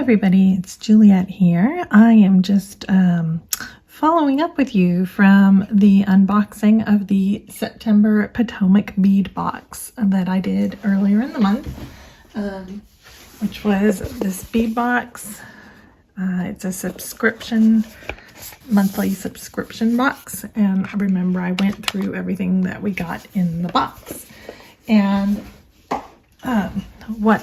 everybody, it's Juliet here. I am just following up with you from the unboxing of the September Potomac bead box that I did earlier in the month, which was this bead box. It's a monthly subscription box, and remember I went through everything that we got in the box, and what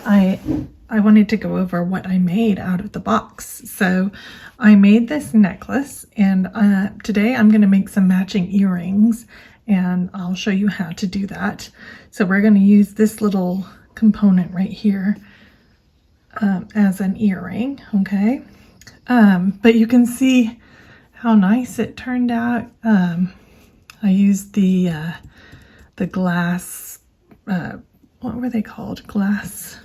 I wanted to go over what I made out of the box. So I made this necklace, and today I'm going to make some matching earrings, and I'll show you how to do that. So we're going to use this little component right here as an earring, okay? But you can see how nice it turned out. I used the glass, what were they called? Glass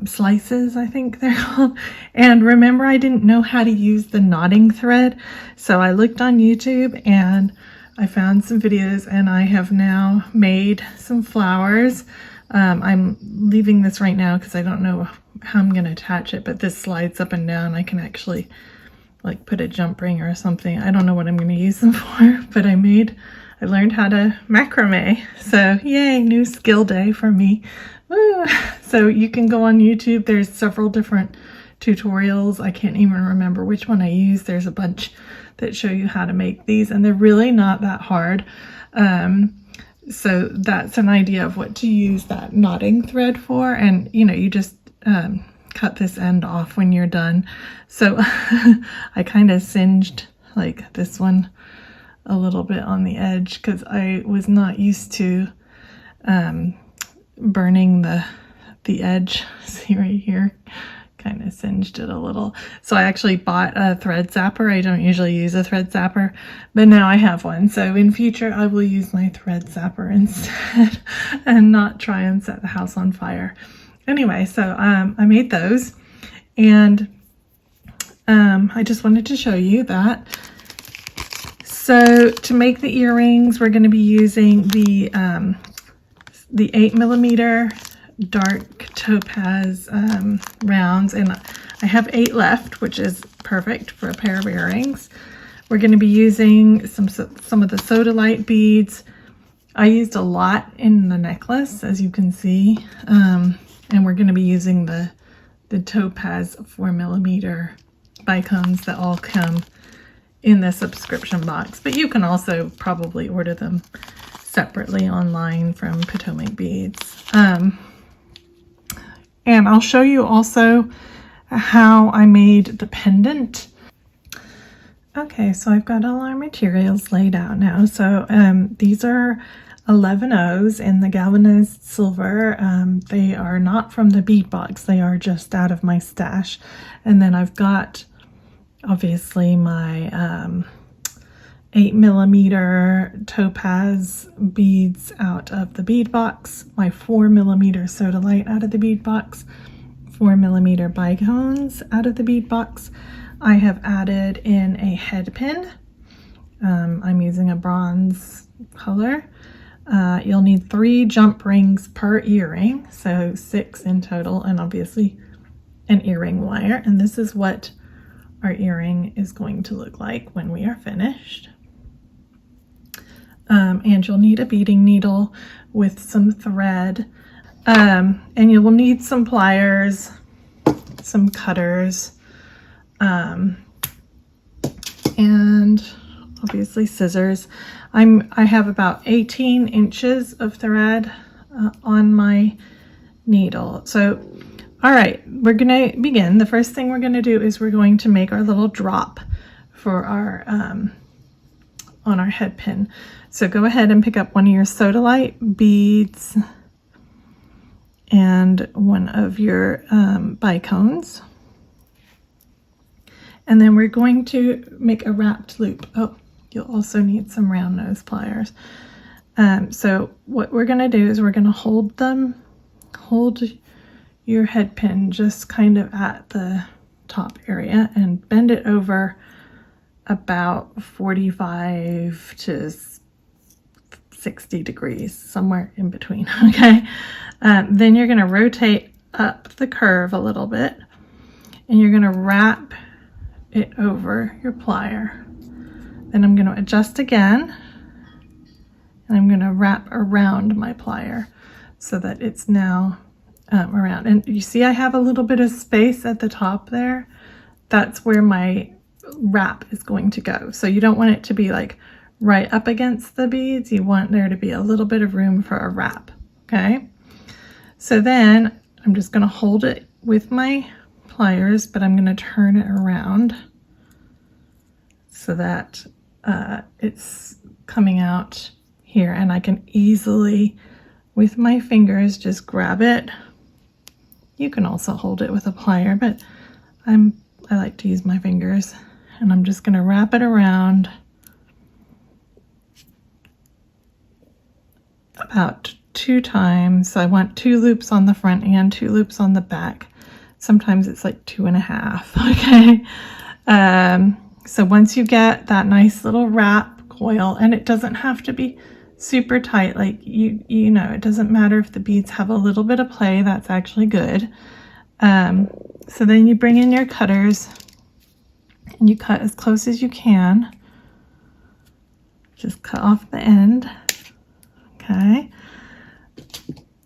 slices, I think they're called. And remember, I didn't know how to use the knotting thread, so I looked on YouTube and I found some videos, and I have now made some flowers. I'm leaving this right now because I don't know how I'm going to attach it, but this slides up and down. I can actually like put a jump ring or something. I don't know what I'm going to use them for, but I learned how to macrame. So yay, new skill day for me. Woo. So you can go on YouTube. There's several different tutorials. I can't even remember which one I used. There's a bunch that show you how to make these, and they're really not that hard. So that's an idea of what to use that knotting thread for. And you know, you just cut this end off when you're done. So I kind of singed like this one a little bit on the edge because I was not used to burning the edge. See right here, kind of singed it a little. So I actually bought a thread zapper. I don't usually use a thread zapper, but now I have one. So in future I will use my thread zapper instead and not try and set the house on fire. Anyway, so I made those, and I just wanted to show you that. So to make the earrings, we're going to be using the 8mm dark topaz rounds, and I have 8 left, which is perfect for a pair of earrings. We're going to be using some of the Sodalite beads. I used a lot in the necklace, as you can see, and we're going to be using the topaz 4mm bicones that all come in the subscription box, but you can also probably order them separately online from Potomac Beads. And I'll show you also how I made the pendant. Okay, so I've got all our materials laid out now. So these are 11/0s in the galvanized silver. They are not from the bead box, they are just out of my stash. And then I've got obviously my 8mm topaz beads out of the bead box, my 4mm Sodalite out of the bead box, 4mm bicones out of the bead box. I have added in a head pin. I'm using a bronze color. You'll need 3 jump rings per earring, so 6 in total, and obviously an earring wire. And this is what our earring is going to look like when we are finished. And you'll need a beading needle with some thread, and you will need some pliers, some cutters, and obviously scissors. I have about 18 inches of thread on my needle. So all right, we're gonna begin. The first thing we're gonna do is we're going to make our little drop for our on our head pin. So go ahead and pick up one of your Sodalite beads and one of your bicones, and then we're going to make a wrapped loop. Oh, you'll also need some round nose pliers. So what we're gonna do is we're gonna hold your head pin just kind of at the top area and bend it over about 45 to 60 degrees, somewhere in between, okay? Then you're going to rotate up the curve a little bit, and you're going to wrap it over your plier. Then I'm going to adjust again, and I'm going to wrap around my plier so that it's now around. And you see I have a little bit of space at the top there. That's where my wrap is going to go. So you don't want it to be like right up against the beads. You want there to be a little bit of room for a wrap. Okay. So then I'm just going to hold it with my pliers, but I'm going to turn it around so that it's coming out here, and I can easily with my fingers just grab it. You can also hold it with a plier, but I like to use my fingers, and I'm just going to wrap it around about 2 times. So I want 2 loops on the front and 2 loops on the back. Sometimes it's like 2.5. Okay. So once you get that nice little wrap coil, and it doesn't have to be super tight, like you know, it doesn't matter if the beads have a little bit of play, that's actually good. So then you bring in your cutters and you cut as close as you can. Just cut off the end. Okay.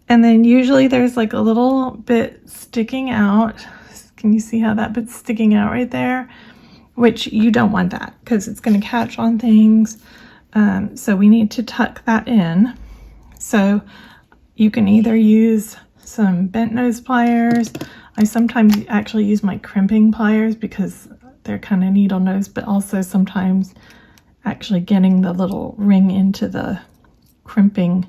And then usually there's like a little bit sticking out. Can you see how that bit's sticking out right there? Which you don't want that because it's going to catch on things. So we need to tuck that in. So you can either use some bent nose pliers. I sometimes actually use my crimping pliers because they're kind of needle nose, but also sometimes actually getting the little ring into the crimping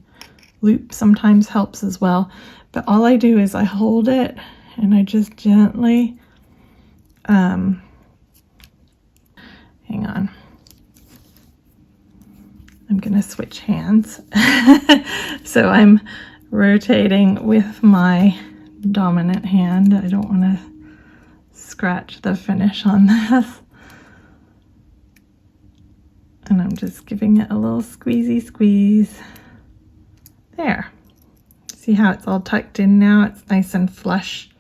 loop sometimes helps as well. But all I do is I hold it and I just gently, hang on. I'm going to switch hands. So I'm rotating with my dominant hand. I don't want to scratch the finish on this. And I'm just giving it a little squeezy squeeze. There. See how it's all tucked in now? It's nice and flush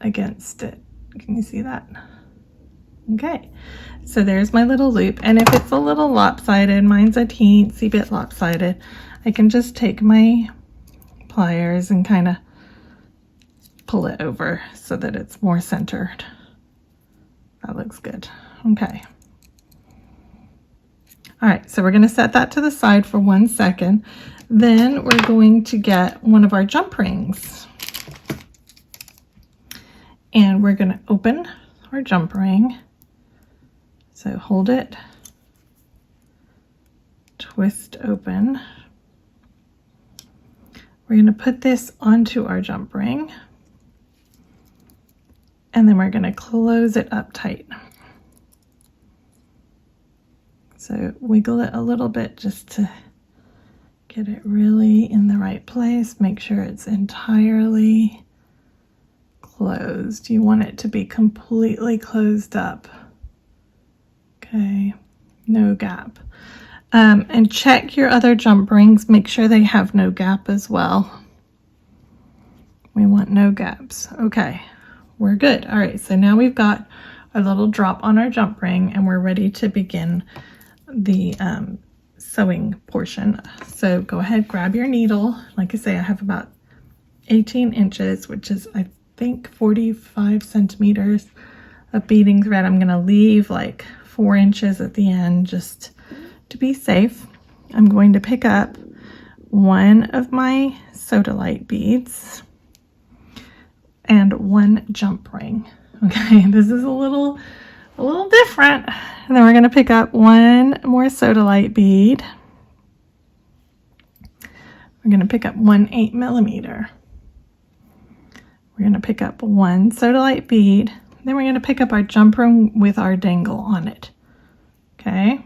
against it. Can you see that? Okay, so there's my little loop, and if it's a little lopsided, mine's a teensy bit lopsided, I can just take my pliers and kind of pull it over so that it's more centered. That looks good. Okay. All right, so we're going to set that to the side for 1 second. Then we're going to get one of our jump rings, and we're going to open our jump ring. So hold it, twist open. We're going to put this onto our jump ring, and then we're going to close it up tight. So wiggle it a little bit just to get it really in the right place. Make sure it's entirely closed. You want it to be completely closed up. Okay, no gap. And check your other jump rings. Make sure they have no gap as well. We want no gaps. Okay, we're good. All right, so now we've got a little drop on our jump ring, and we're ready to begin the sewing portion. So go ahead, grab your needle. Like I say, I have about 18 inches, which is, I think, 45 centimeters of beading thread. I'm going to leave like 4 inches at the end just to be safe. I'm going to pick up one of my Sodalite beads and one jump ring. Okay, this is a little different. And then we're going to pick up one more Sodalite bead. We're going to pick up one 8mm. We're going to pick up one Sodalite bead. Then we're going to pick up our jump ring with our dangle on it. Okay.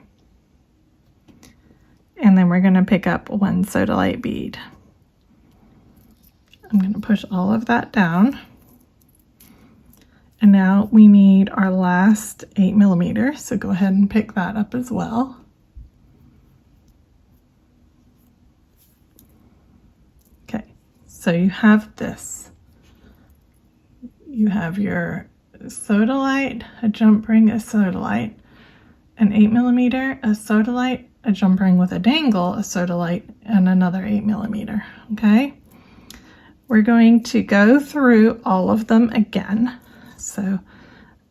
And then we're going to pick up one Sodalite bead. I'm going to push all of that down. And now we need our last 8mm. So go ahead and pick that up as well. Okay. So you have this. you have your Sodalite, a Jumpring, a Sodalite, an 8mm, a Sodalite, a Jumpring with a dangle, a Sodalite, and another 8mm, okay? We're going to go through all of them again. So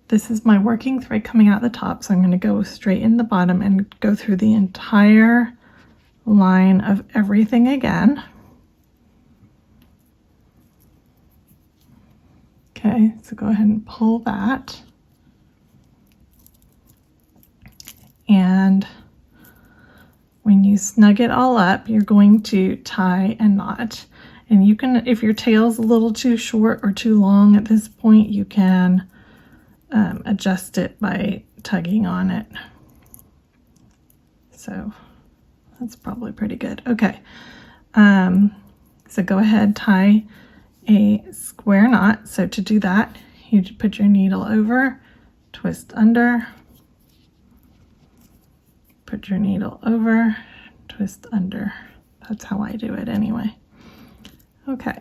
this is my working thread coming out the top, so I'm going to go straight in the bottom and go through the entire line of everything again. Okay, so go ahead and pull that. And when you snug it all up, you're going to tie a knot. And you can, if your tail's a little too short or too long at this point, you can adjust it by tugging on it. So that's probably pretty good. Okay, so go ahead, tie a square knot. So to do that, you put your needle over, twist under, put your needle over, twist under. That's how I do it anyway. Okay,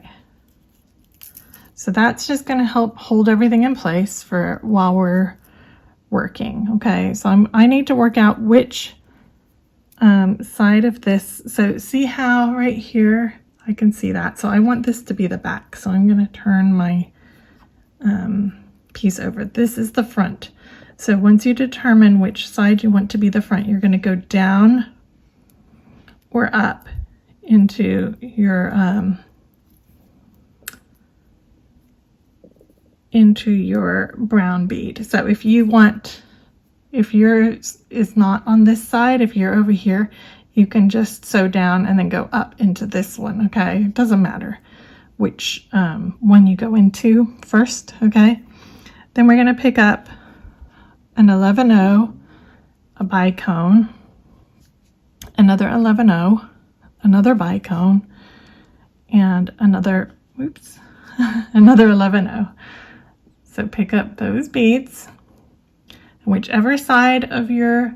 so that's just going to help hold everything in place for while we're working. Okay, so I need to work out which side of this. So see how right here I can see that. So I want this to be the back. So I'm going to turn my piece over. This is the front. So once you determine which side you want to be the front, you're going to go down or up into your brown bead. So if yours is not on this side, if you're over here, you can just sew down and then go up into this one, okay? It doesn't matter which one you go into first, okay? Then we're going to pick up an 11/0, a bicone, another 11/0, another bicone, and another, oops, another 11/0. So pick up those beads, and whichever side of your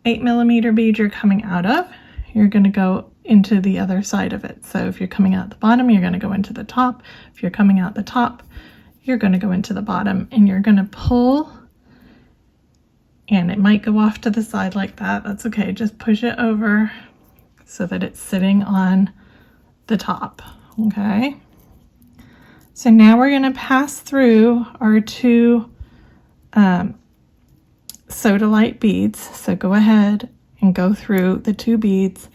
8mm bead you're coming out of, you're going to go into the other side of it. So if you're coming out the bottom, you're going to go into the top. If you're coming out the top, you're going to go into the bottom, and you're going to pull, and it might go off to the side like that. That's okay. Just push it over so that it's sitting on the top, okay? So now we're going to pass through our two Sodalite beads. So go ahead and go through the two beads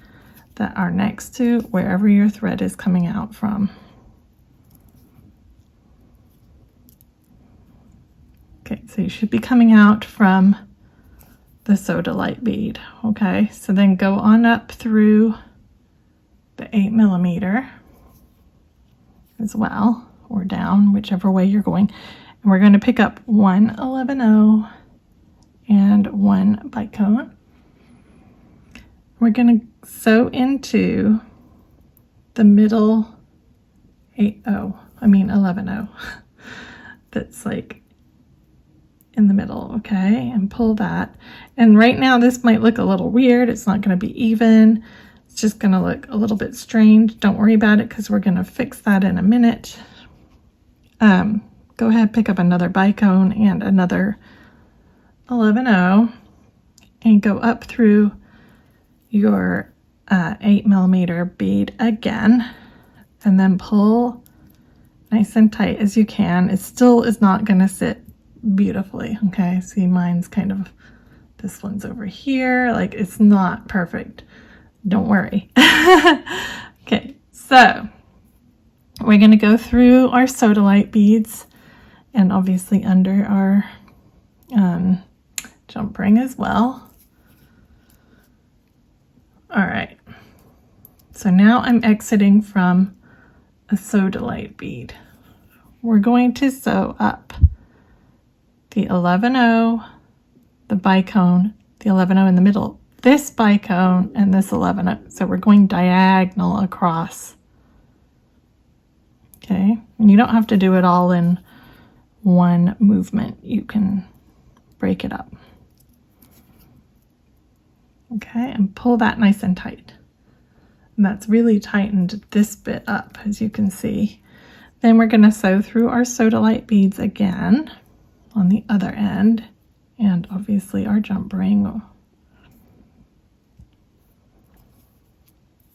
that are next to wherever your thread is coming out from. Okay, so you should be coming out from the Sodalite bead. Okay, so then go on up through the 8mm as well, or down, whichever way you're going. And we're going to pick up one 11/0 and one bicone. We're going to sew into the middle 11/0 that's like in the middle, okay, and pull that. And right now this might look a little weird. It's not going to be even. It's just going to look a little bit strange. Don't worry about it, because we're going to fix that in a minute. Go ahead, pick up another bicone and another 11/0 and go up through your 8mm bead again, and then pull nice and tight as you can. It still is not going to sit beautifully, okay? See, mine's kind of, this one's over here, like it's not perfect. Don't worry. Okay, so we're going to go through our Sodalite beads and obviously under our Jumpring as well. All right, so now I'm exiting from a Sodalite bead. We're going to sew up the 11/0, the bicone, the 11/0 in the middle, this bicone, and this 11/0. So we're going diagonal across. Okay, and you don't have to do it all in one movement. You can break it up. Okay, and pull that nice and tight. And that's really tightened this bit up, as you can see. Then we're going to sew through our Sodalite beads again on the other end, and obviously our jump ring.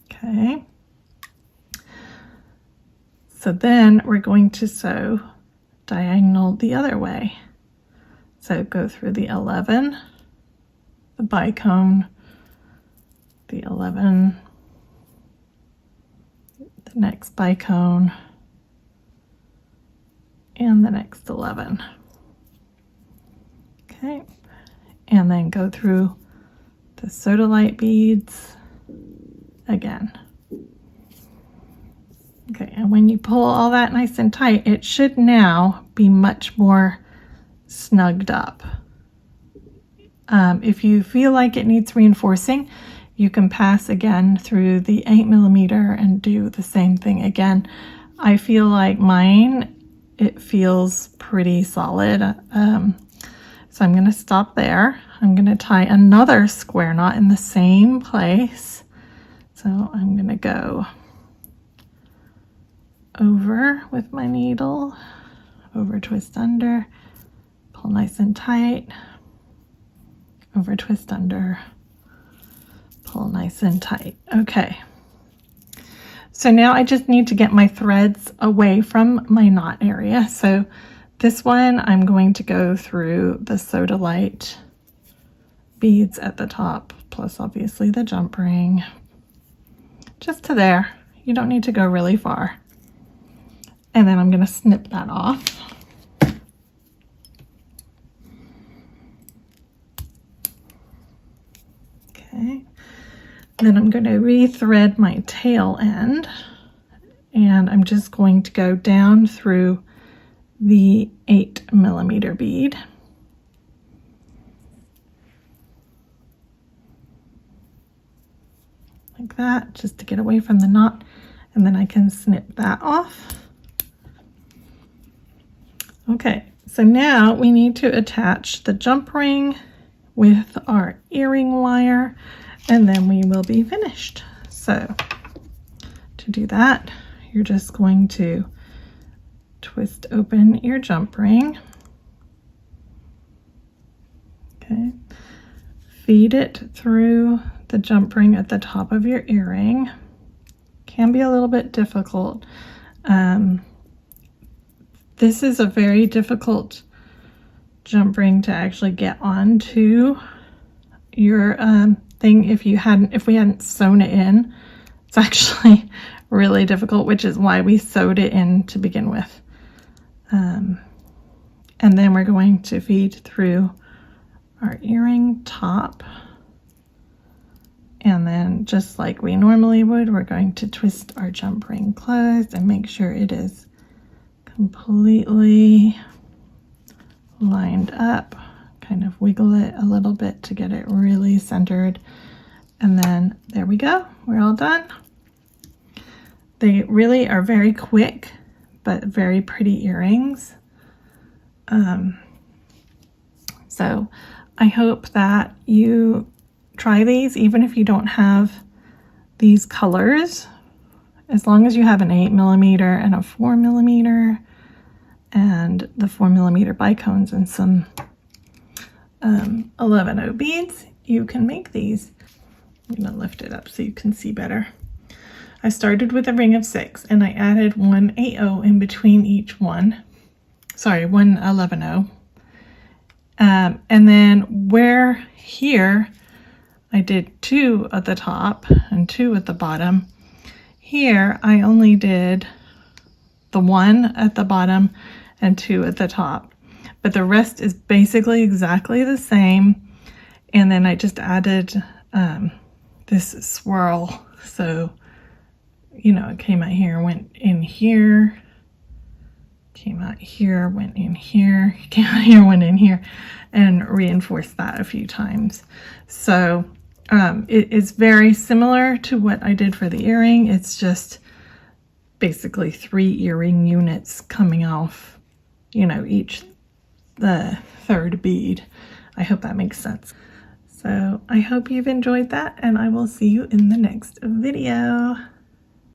Okay. So then we're going to sew diagonal the other way. So go through the 11, the bicone, the 11, the next bicone, and the next 11. Okay, and then go through the Sodalite beads again. Okay, and when you pull all that nice and tight, it should now be much more snugged up. If you feel like it needs reinforcing, you can pass again through the 8mm and do the same thing again. I feel like mine, it feels pretty solid. So I'm going to stop there. I'm going to tie another square knot in the same place. So I'm going to go over with my needle, over, twist under, pull nice and tight, over, twist under, pull nice and tight. Okay. So now I just need to get my threads away from my knot area. So this one, I'm going to go through the Sodalite beads at the top, plus obviously the jump ring, just to there. You don't need to go really far. And then I'm going to snip that off. Okay. Then I'm going to rethread my tail end, and I'm just going to go down through the 8mm bead. Like that, just to get away from the knot, and then I can snip that off. Okay, so now we need to attach the jump ring with our earring wire, and then we will be finished. So to do that, you're just going to twist open your jump ring. Okay, feed it through the jump ring at the top of your earring. Can be a little bit difficult. This is a very difficult jump ring to actually get onto your thing if we hadn't sewn it in. It's actually really difficult, which is why we sewed it in to begin with. And then we're going to feed through our earring top, and then just like we normally would, we're going to twist our jump ring closed and make sure it is completely lined up. Kind of wiggle it a little bit to get it really centered, and then there we go, we're all done. They really are very quick but very pretty earrings. So I hope that you try these even if you don't have these colors, as long as you have an 8mm and a 4mm and the 4mm bicones and some 11/0 beads, you can make these. I'm going to lift it up so you can see better. I started with a ring of 6 and I added one 8/0 in between each one. Sorry, one 11/0. And then where here I did 2 at the top and 2 at the bottom, here I only did the 1 at the bottom and 2 at the top, but the rest is basically exactly the same. And then I just added this swirl, so you know, it came out here, went in here, came out here, went in here, came out here, went in here, and reinforced that a few times. So it is very similar to what I did for the earring. It's just basically 3 earring units coming off, you know, the third bead. I hope that makes sense. So I hope you've enjoyed that, and I will see you in the next video.